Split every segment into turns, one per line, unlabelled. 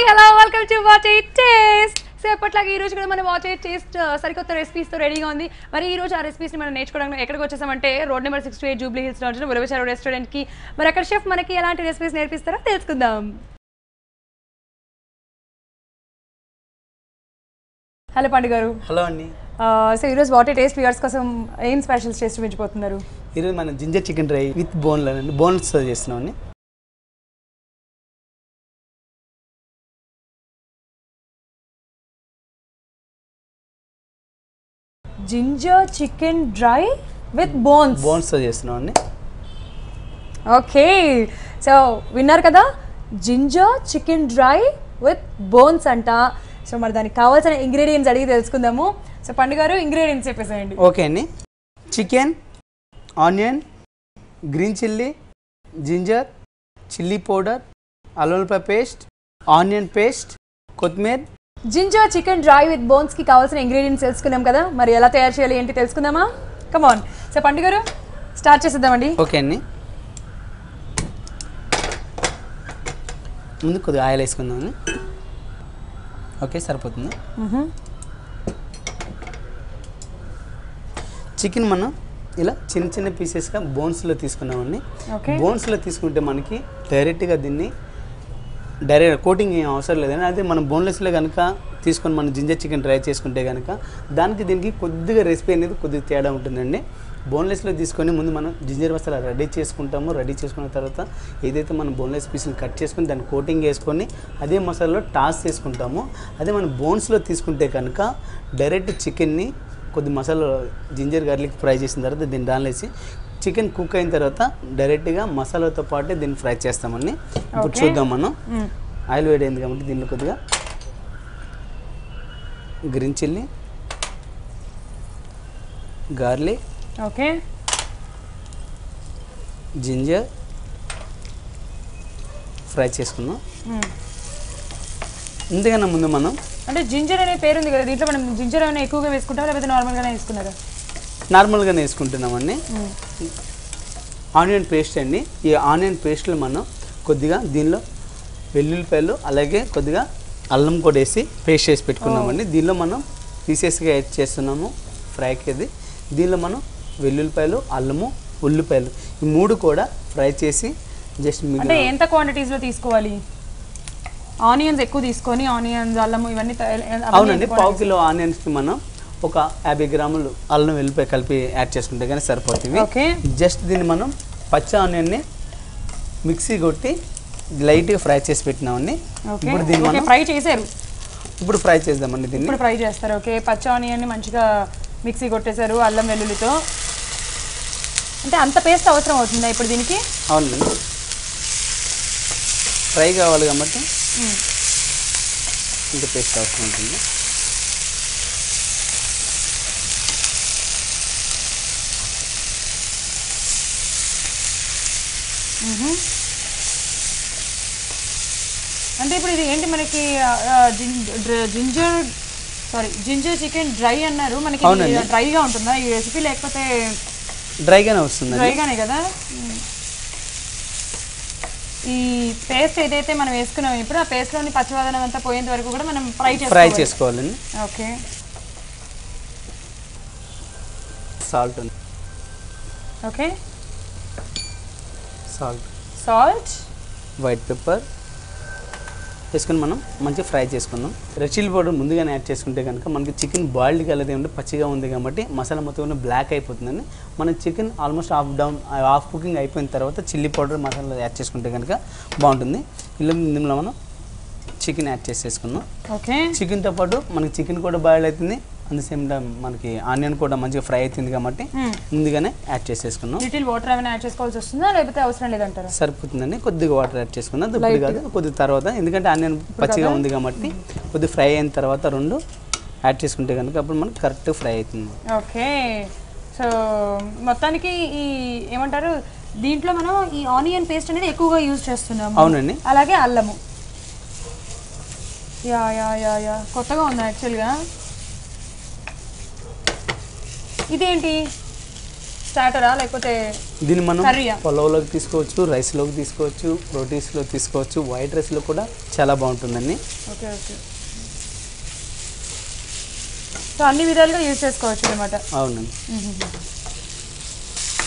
hello, welcome to Watch It Taste. So ఎప్పట్లాగా ఈ రోజు కూడా మనం వాచ్ ఇట్ టేస్ట్ సరికొత్త రెసిపీస్తో రెడీగా ఉంది. మరి ఈ రోజు ఆ రెసిపీస్ని మనం నేర్చుకోవడానికి ఎక్కడికి వచ్చేసామంటే రోడ్ నెంబర్ 68 జూబ్లీ హిల్స్లో ఉంటున్న ఉలవచారు రెస్టారెంట్కి. మరి అక్కడ షెఫ్ మనకి ఎలాంటి రెసిపీస్ నేర్పిస్తారో తెలుసుకుందాం. హలో పండు గారు.
హలో అండి.
సో ఈరోజు వాట్ ఇట్ టేస్ట్ వ్యూవర్స్ కోసం ఏం స్పెషల్స్ టేస్ట్ చూపించబోతున్నారు?
ఈరోజు మనం ginger chicken dry with boneless చేస్తున్నాం అండి.
Ginger chicken dry with bones
చేస్తున్నాం అండి.
ఓకే, సో విన్నారు కదా, ginger chicken dry with bones అంట. సో మరి దానికి కావాల్సిన ఇంగ్రీడియంట్స్ అడిగి తెలుసుకుందాము. సో పండు గారు ఇంగ్రీడియంట్స్ చెప్పేసేయండి.
ఓకే అండి. Chicken, onion, green chilli, ginger, chilli powder, అల్లం వెల్లుల్లి పేస్ట్, ఆనియన్ పేస్ట్, కొత్తిమీర.
జింజర్ చికెన్ డ్రై విత్ బోన్స్కి కావాల్సిన ఇంగ్రీడియంట్స్ తెలుసుకున్నాం కదా, మరి ఎలా తయారు చేయాలి ఏంటి తెలుసుకుందామా? కమాన్. సో పండు గారు స్టార్ట్ చేసేద్దామండి.
ఓకే అండి. ముందు కొద్దిగా ఆయిల్ వేసుకుందామండి. ఓకే, సరిపోతుంది. చికెన్ మనం ఇలా చిన్న చిన్న పీసెస్గా బోన్స్లో తీసుకున్నామండి. బోన్స్లో తీసుకుంటే మనకి డైరెక్ట్గా దీన్ని కోటింగ్ ఏం అవసరం లేదండి. అదే మనం బోన్లెస్లో కనుక తీసుకొని మనం జింజర్ చికెన్ ట్రై చేసుకుంటే కనుక దానికి దీనికి కొద్దిగా రెసిపీ అనేది కొద్దిగా తేడా ఉంటుందండి. బోన్లెస్లో తీసుకొని ముందు మనం జింజర్ మసాలా రెడీ చేసుకుంటాము. రెడీ చేసుకున్న తర్వాత ఏదైతే మనం బోన్లెస్ పీస్ని కట్ చేసుకొని దాన్ని కోటింగ్ వేసుకొని అదే మసాలాలో టాస్ చేసుకుంటాము. అదే మనం బోన్స్లో తీసుకుంటే కనుక డైరెక్ట్ చికెన్ని కొద్ది మసాలా జింజర్ గార్లిక్ ఫ్రై చేసిన తర్వాత దీన్ని దానిలేసి చికెన్ కుక్ అయిన తర్వాత డైరెక్ట్గా మసాలాతో పాటే దీన్ని ఫ్రై చేస్తామండి. ఇప్పుడు చూద్దాం. మనం ఆయిల్ వేడైంది కాబట్టి దీనిలో కొద్దిగా green chilli, garlic,
okay,
ginger fry చేసుకుందాం. ఇంతకన్నా ముందు మనం
అంటే జింజర్ అనే పేరు ఉంది కదా, దీంట్లో మనం జింజర్ ఏమైనా ఎక్కువగా వేసుకుంటాం లేకపోతే నార్మల్గానే వేసుకున్నారా?
నార్మల్గానే వేసుకుంటున్నామండి. ఆనియన్ పేస్ట్ అండి. ఈ ఆనియన్ పేస్ట్లో మనం కొద్దిగా దీనిలో వెల్లుల్లిపాయలు అలాగే కొద్దిగా అల్లం కూడా వేసి పేస్ట్ చేసి పెట్టుకున్నామండి. దీనిలో మనం పీసెస్గా యాడ్ చేస్తున్నాము ఫ్రైకి. అది దీనిలో మనం వెల్లుల్లిపాయలు, అల్లము, ఉల్లిపాయలు ఈ మూడు కూడా ఫ్రై చేసి జస్ట్
అంటే ఎంత క్వాంటిటీస్లో తీసుకోవాలి? ఆనియన్స్ ఎక్కువ తీసుకొని ఆనియన్స్, అల్లము ఇవన్నీ.
అవునండి, పావు కిలో ఆనియన్స్కి మనం ఒక 50 గ్రాములు అల్లం వెల్లిపాయ కలిపి యాడ్ చేసుకుంటే కానీ సరిపోతుంది. జస్ట్ దీన్ని మనం పచ్చ ఆనియన్ని మిక్సీ కొట్టి లైట్గా ఫ్రై చేసి పెట్టినామండి. ఇప్పుడు దీన్ని మనం
ఫ్రై చేశారు.
ఇప్పుడు ఫ్రై చేద్దామండి. దీన్ని
ఇప్పుడు ఫ్రై చేస్తారు. ఓకే, పచ్చ ఆనియన్ని మంచిగా మిక్సీ కొట్టేశారు అల్లం వెల్లుల్లితో. అంటే అంత పేస్ట్ అవసరం అవుతుందా ఇప్పుడు దీనికి?
అవునండి, ఫ్రై కావాలి కాబట్టి ఇంత పేస్ట్ అవసరం ఉంటుంది.
అంటే ఇప్పుడు ఇది ఏంటి మనకి జింజర్ చికెన్ డ్రై అన్నారు, మనకి డ్రైగా ఉంటుందా ఈ రెసిపీ లేకపోతే?
డ్రైగానే వస్తుంది.
డ్రైగానే కదా. ఈ పేస్ట్ ఏదైతే మనం వేసుకున్నాం ఇప్పుడు ఆ పేస్ట్లోని పచ్చివాదనం అంతా పోయేంత వరకు కూడా మనం ఫ్రై
చేసుకోవాలండి.
Okay,
salt,
okay,
salt, white pepper వేసుకొని మనం మంచిగా ఫ్రై చేసుకుందాం. రెడ్ చిల్లీ పౌడర్ ముందుగానే యాడ్ చేసుకుంటే కనుక మనకి చికెన్ బాయిల్డ్ కలర్ ఏమంటే పచ్చిగా ఉంది కాబట్టి మసాలా మొత్తం బ్లాక్ అయిపోతుందండి. మన చికెన్ ఆల్మోస్ట్ హాఫ్ కుకింగ్ అయిపోయిన తర్వాత చిల్లీ పౌడర్ మసాలా యాడ్ చేసుకుంటే కనుక బాగుంటుంది. ఇందులో మనం చికెన్ యాడ్ చేసేసుకుందాం.
ఓకే,
చికెన్తో పాటు మనకి చికెన్ కూడా బాయిల్ అవుతుంది, అట్ ద సేమ్ టైం మనకి ఆనియన్ కూడా మంచిగా ఫ్రై అవుతుంది కాబట్టి ముందుగానే యాడ్ చేసేసుకున్నాం.
లిటిల్ వాటర్ ఏమైనా యాడ్ చేసుకోవాల్సి వస్తుందా లేకపోతే అవసరం లేదంటారా?
సరిపోతుందండి, కొద్దిగా వాటర్ యాడ్ చేసుకున్నాం. ఇప్పుడు కాదు, కొద్దిగా తర్వాత, ఎందుకంటే ఆనియన్ పచ్చిగా ఉంది కాబట్టి కొద్దిగా ఫ్రై అయిన తర్వాత రెండు యాడ్ చేసుకుంటే కనుక అప్పుడు మనకి కరెక్ట్ ఫ్రై అవుతుంది.
ఓకే, సో మొత్తానికి ఈ ఏమంటారు దీంట్లో మనం ఈ ఆనియన్ పేస్ట్ అనేది ఎక్కువగా యూజ్ చేస్తున్నాము.
అవునండి,
అలాగే అల్లము. యా యా యా యా కొత్తగా ఉంది యాక్చువల్గా. ఇదేంటి స్టార్టరా లేకపోతే
దీన్ని మనం
కర్రీయా?
పొలంలోకి తీసుకోవచ్చు, రైస్లోకి తీసుకోవచ్చు, రోటీస్లో తీసుకోవచ్చు, వైట్ రైస్లో కూడా చాలా బాగుంటుందండి.
Okay okay. సో అన్ని విధాలుగా యూజ్ చేసుకోవచ్చు అనమాట.
అవునండి.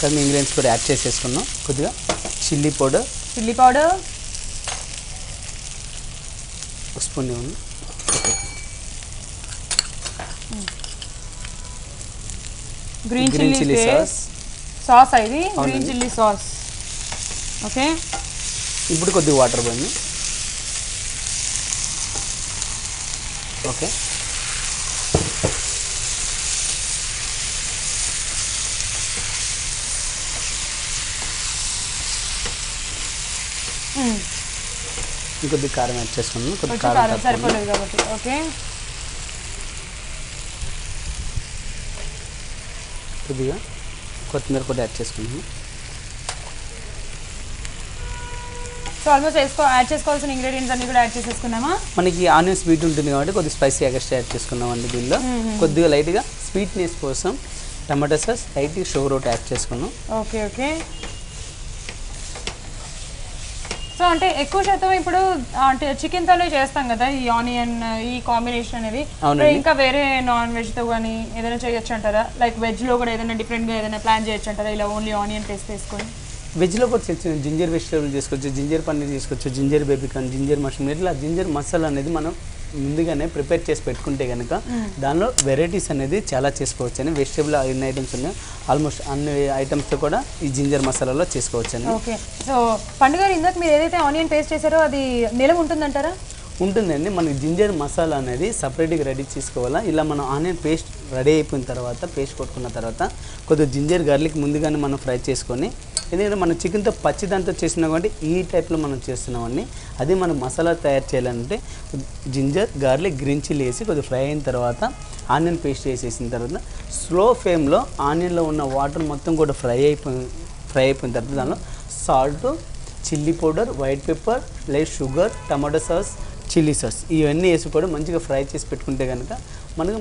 కొన్ని ఇంగ్రీడియంట్స్ కూడా యాడ్ చేసేసుకున్నాం. కొద్దిగా చిల్లీ పౌడర్ ఒక స్పూన్ ఇవ్వండి.
గ్రీన్ చిల్లీ సాస్ ఇది గ్రీన్ చిల్లీ సాస్. ఓకే.
ఇప్పుడు కొద్దిగా వాటర్ పోయింది. ఓకే. ఇంకొద్ది కారం యాడ్ చేసుకున్నాను. కొద్దిగా కారం
సరిపోలేదు కాబట్టి. ఓకే.
కొద్దిగా కొత్తిమీర కూడా యాడ్ చేసుకున్నాను.
సో ఆల్మోస్ట్ యాడ్ చేసుకోవాల్సిన ఇంగ్రీడియంట్స్ అన్ని కూడా యాడ్ చేసేసుకున్నామా?
మనకి ఆనియన్ స్వీట్ ఉంటుంది కాబట్టి కొద్దిగా స్పైసీ ఎక్స్ట్రా యాడ్ చేసుకున్నామండి. దీనిలో కొద్దిగా లైట్గా స్వీట్నెస్ కోసం టమాటా సాస్, లైట్గా షుగర్ ఒకటి యాడ్ చేసుకున్నాం.
Okay okay. సో అంటే ఎక్కువ శాతం ఇప్పుడు అంటే చికెన్తోనే చేస్తాం కదా ఈ ఆనియన్ ఈ కాంబినేషన్ అనేది. ఇంకా వేరే నాన్ వెజ్తో కానీ ఏదైనా చేయొచ్చు అంటారా? లైక్ వెజ్లో కూడా ఏదైనా డిఫరెంట్గా ఏదైనా ప్లాన్ చేయొచ్చు అంటారా? ఇలా ఓన్లీ ఆనియన్ పేస్ట్ వేసుకొని
వెజ్లో కూడా జింజర్ వెజిటేబుల్ చేసుకోవచ్చు, జింజర్ పన్నీర్ చేసుకోవచ్చు, జింజర్ బేబికాన్, జింజర్ మష్రూమ్. ఇట్లా జింజర్ మసాలా అనేది మనం ముందుగానే ప్రిపేర్ చేసి పెట్టుకుంటే కనుక దానిలో వెరైటీస్ అనేది చాలా చేసుకోవచ్చు అని. వెజిటేబుల్ ఎన్ని ఐటమ్స్ ఉన్నాయి ఆల్మోస్ట్ అన్ని ఐటమ్స్తో కూడా ఈ జింజర్ మసాలాలో చేసుకోవచ్చు అని.
ఓకే. సో పండుగ ఇందాక మీరు ఏదైతే ఆనియన్ పేస్ట్ చేశారో అది నిలవ ఉంటుందంటారా?
ఉంటుందండి. మనకి జింజర్ మసాలా అనేది సపరేట్గా రెడీ చేసుకోవాలా. ఇలా మనం ఆనియన్ పేస్ట్ రెడీ అయిపోయిన తర్వాత, పేస్ట్ కొట్టుకున్న తర్వాత కొద్దిగా జింజర్ గార్లిక్ ముందుగానే మనం ఫ్రై చేసుకొని, ఎందుకంటే మనం చికెన్తో పచ్చి దాంతో చేసినా కాబట్టి ఈ టైప్లో మనం చేస్తున్నామండి. అది మనం మసాలా తయారు చేయాలంటే జింజర్ గార్లిక్ గ్రీన్ చిల్లీ వేసి కొద్దిగా ఫ్రై అయిన తర్వాత ఆనియన్ పేస్ట్ వేసేసిన తర్వాత స్లో ఫ్లేమ్లో ఆనియన్లో ఉన్న వాటర్ మొత్తం కూడా ఫ్రై అయిపోయిన తర్వాత దానిలో salt, chilli powder, white pepper, light sugar, tomato sauce, chilli sauce ఇవన్నీ వేసి కూడా మంచిగా ఫ్రై చేసి పెట్టుకుంటే కనుక మనకు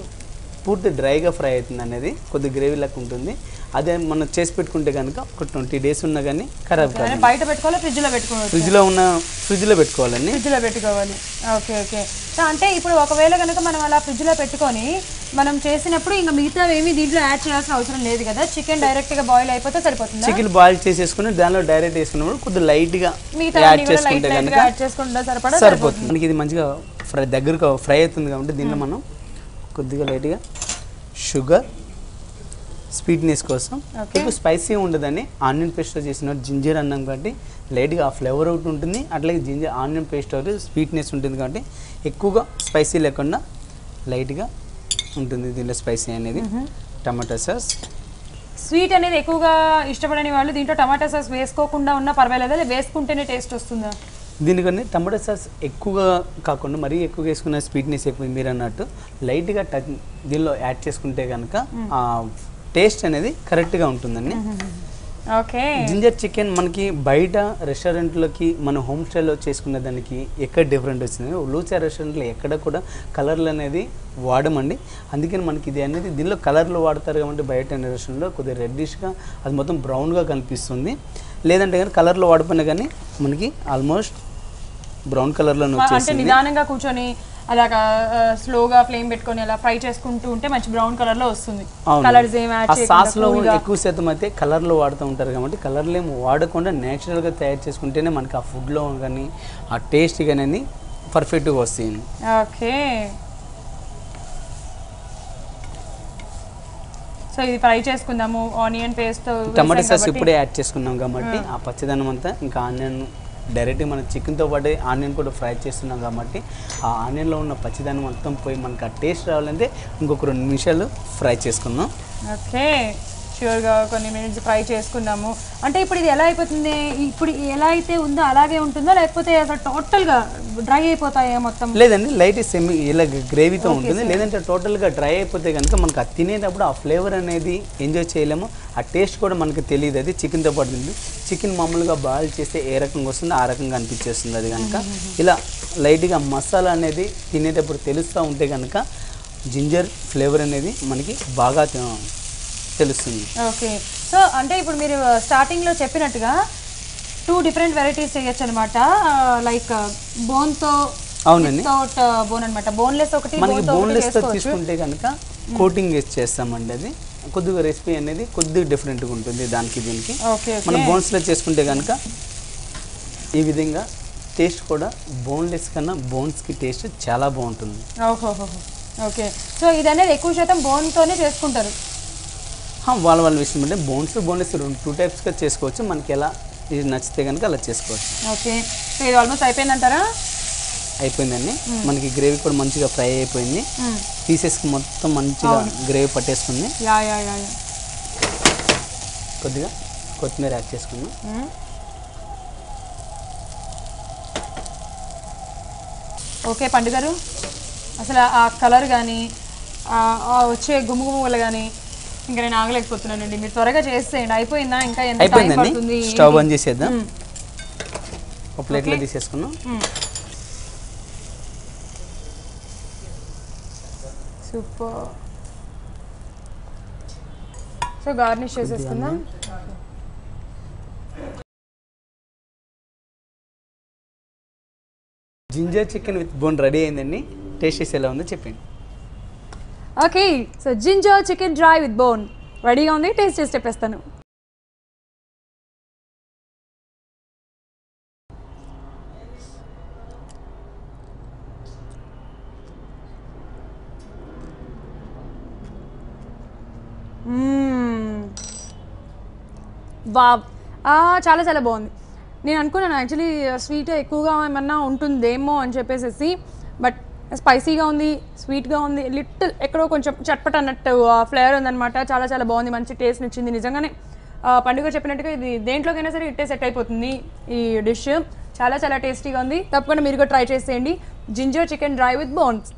పూర్తి డ్రైగా ఫ్రై అవుతుంది అనేది. కొద్దిగా గ్రేవీ లెక్క ఉంటుంది. అదే మనం చేసి పెట్టుకుంటే కనుక ఒక 20 days ఉన్నా కానీ ఖరాబ్ కాదు.
బయట పెట్టుకోవాలి, ఫ్రిడ్జ్లో పెట్టుకోవాలి.
ఫ్రిడ్జ్లో పెట్టుకోవాలండి.
ఫ్రిడ్జ్లో పెట్టుకోవాలి. Okay okay. అంటే ఇప్పుడు ఒకవేళ కనుక మనం అలా ఫ్రిడ్జ్లో పెట్టుకొని మనం చేసినప్పుడు ఇంకా మిగతా ఏమి దీంట్లో యాడ్ చేయాల్సిన అవసరం లేదు కదా? చికెన్ డైరెక్ట్గా బాయిల్ అయిపోతే సరిపోతుంది.
చికెన్ బాయిల్ చేసేసుకుని దానిలో డైరెక్ట్ వేసుకున్నప్పుడు కొద్దిగా లైట్గా యాడ్ చేసుకుంటే కనుక సరిపోతుంది. మనకి ఇది మంచిగా దగ్గరగా ఫ్రై అవుతుంది కాబట్టి దీనిలో మనం కొద్దిగా లైట్గా షుగర్ స్వీట్నెస్ కోసం, ఎక్కువ స్పైసీ ఉండదని ఆనియన్ పేస్ట్తో చేసిన జింజర్ అన్నాం కాబట్టి లైట్గా ఆ ఫ్లేవర్ ఒకటి ఉంటుంది. అట్లాగే జింజర్ ఆనియన్ పేస్ట్ ఒకటి స్వీట్నెస్ ఉంటుంది కాబట్టి ఎక్కువగా స్పైసీ లేకుండా లైట్గా ఉంటుంది దీనిలో స్పైసీ అనేది. టమాటా సాస్
స్వీట్ అనేది ఎక్కువగా ఇష్టపడని వాళ్ళు దీంట్లో టమాటా సాస్ వేసుకోకుండా ఉన్నా పర్వాలేదా? వేసుకుంటేనే టేస్ట్ వస్తుందా?
దీనికని టమాటా సాస్ ఎక్కువగా కాకుండా మరీ ఎక్కువగా వేసుకున్న స్వీట్నెస్ ఎక్కువ మీరు అన్నట్టు లైట్గా దీనిలో యాడ్ చేసుకుంటే కనుక ఆ టేస్ట్ అనేది కరెక్ట్గా ఉంటుందండి.
ఓకే.
జింజర్ చికెన్ మనకి బయట రెస్టారెంట్లోకి మన హోమ్ స్టైల్లో చేసుకునే దానికి ఎక్కడ డిఫరెంట్ వచ్చింది. లూచా రెస్టారెంట్లో ఎక్కడ కూడా కలర్లు అనేది వాడమండి. అందుకని మనకి ఇది అనేది దీనిలో కలర్లు వాడతారు కాబట్టి బయట రెస్టారెంట్లో కొద్దిగా రెడ్డిష్గా అది మొత్తం బ్రౌన్గా కనిపిస్తుంది. లేదంటే కానీ కలర్లో వాడిపోయినా కానీ మనకి ఆల్మోస్ట్ బ్రౌన్ కలర్లో వచ్చేసింది.
నిదానంగా కూర్చొని అలాగా స్లోగా ఫ్లేమ్ పెట్టుకొని అలా ఫ్రై చేసుకుంటూ ఉంటే మంచి బ్రౌన్ కలర్ లో వస్తుంది. కలర్స్ ఏం యాడ్ చేయకుండా
సాస్లో ఎక్కువ శాతం అయితే కలర్లు వాడుతూ ఉంటారు కాబట్టి కలర్లు ఏం వాడకుండా నేచురల్గా తయారు చేసుకుంటేనే మనకి ఆ ఫుడ్లో కానీ ఆ టేస్ట్ కానీ పర్ఫెక్ట్గా వస్తుంది.
ఓకే. సో ఇది ఫ్రై చేసుకుందాము ఆనియన్ పేస్ట్.
టమాటా సాస్ ఇప్పుడే యాడ్ చేసుకున్నాం కాబట్టి ఆ పచ్చదనం అంతా ఇంకా ఆనియన్ డైరెక్ట్గా మన చికెన్తో పాటు ఆనియన్ కూడా ఫ్రై చేస్తున్నాం కాబట్టి ఆ ఆనియన్లో ఉన్న పచ్చిదనం మొత్తం పోయి మనకు ఆ టేస్ట్ రావాలంటే ఇంకొక 2 నిమిషాలు ఫ్రై చేసుకుందాం.
ఓకే. ష్యూర్గా కొన్ని మినిట్స్ ఫ్రై చేసుకున్నాము. అంటే ఇప్పుడు ఇది ఎలా అయిపోతుంది? ఇప్పుడు ఎలా అయితే ఉందో అలాగే ఉంటుందా లేకపోతే అసలు టోటల్గా డ్రై అయిపోతాయా మొత్తం?
లేదండి, లైట్ సెమీ ఇలా గ్రేవీతో ఉంటుంది. లేదంటే టోటల్గా డ్రై అయిపోతే కనుక మనకు అది తినేటప్పుడు ఆ ఫ్లేవర్ అనేది ఎంజాయ్ చేయలేము. ఆ టేస్ట్ కూడా మనకు తెలియదు. అది చికెన్తో పాటు తింది. చికెన్ మామూలుగా బాయిల్ చేస్తే ఏ రకంగా వస్తుందో ఆ రకంగా అనిపించేస్తుంది. అది కనుక ఇలా లైట్గా మసాలా అనేది తినేటప్పుడు తెలుస్తూ ఉంటే కనుక జింజర్ ఫ్లేవర్ అనేది మనకి బాగా తెలుస్తుంది.
ఓకే. సో అంటే ఇప్పుడు మీరు స్టార్టింగ్లో చెప్పినట్టుగా 2 డిఫరెంట్ వెరైటీస్ చేయొచ్చు అనమాట, లైక్ బోన్తో
అవునండి,
వితౌట్ బోన్ అనమాట. బోన్లెస్ ఒకటి,
మనకి
bone తో ఒకటి
బోన్లెస్ తో
చేసుకోవచ్చు.
తీసుకుంటే కనుక కోటింగ్ వేసి చేస్తామండి. అది కొద్దిగా రెసిపీ అనేది కొద్దిగా డిఫరెంట్గా ఉంటుంది దానికి దీనికి.
ఓకే
మనం బోన్స్లో చేసుకుంటే కనుక ఈ విధంగా టేస్ట్ కూడా బోన్లెస్ కన్నా బోన్స్కి టేస్ట్ చాలా బాగుంటుంది.
ఓహోహో, ఓకే. సో ఇది అనేది ఎక్కువ శాతం బోన్తోనే చేసుకుంటారు.
వాళ్ళ విషయం అంటే బోన్లెస్ 2 టైప్స్గా చేసుకోవచ్చు. మనకి ఎలా ఇది నచ్చితే కనుక అలా చేసుకోవచ్చు.
ఓకే, సో ఇది ఆల్మోస్ట్ అయిపోయిందంటారా?
అయిపోయిందండి. మనకి గ్రేవీ కూడా మంచిగా ఫ్రై అయిపోయింది. పీసెస్కి మొత్తం మంచిగా గ్రేవీ పట్టేసుకుంది.
Yeah yeah yeah yeah.
కొద్దిగా కొత్తిమీర యాడ్ చేసుకుందాం.
ఓకే పండు గారు, అసలు ఆ కలర్ కానీ వచ్చే గుమ్ముగుమ్మలు కానీ ఇంకా నేను ఆగలేకపోతున్నానండి. మీరు త్వరగా చేసేయండి. అయిపోయిందా? ఇంకా ఎంత టైం పడుతుంది?
స్టవ్ బంద్ చేసేద్దాం. ఒక ప్లేట్లో తీసేసుకున్నాం.
సూపర్. సో గార్నిష్ చేసేసుకుందాం.
Ginger chicken with bone ready అయిందండి. టేస్ట్ చేసి ఎలా ఉందో చెప్పండి.
Okay, so ginger chicken dry with bone రెడీగా ఉంది. టేస్ట్ చేసి చెప్పేస్తాను. వావ్, చాలా చాలా బాగుంది. నేను అనుకున్నాను యాక్చువల్లీ స్వీట్ ఎక్కువగా ఏమన్నా ఉంటుందేమో అని చెప్పేసి, బట్ స్పైసీగా ఉంది, స్వీట్గా ఉంది, లిటిల్ ఎక్కడో కొంచెం చట్పట్ అన్నట్టు ఫ్లేవర్ ఉందన్నమాట. చాలా చాలా బాగుంది, మంచి టేస్ట్ ఇచ్చింది. నిజంగానే పండుగ చెప్పినట్టుగా ఇది దేంట్లోకైనా సరే ఇట్టే సెట్ అయిపోతుంది ఈ డిష్. చాలా చాలా టేస్టీగా ఉంది. తప్పకుండా మీరు కూడా ట్రై చేసేయండి. Ginger chicken dry with bones.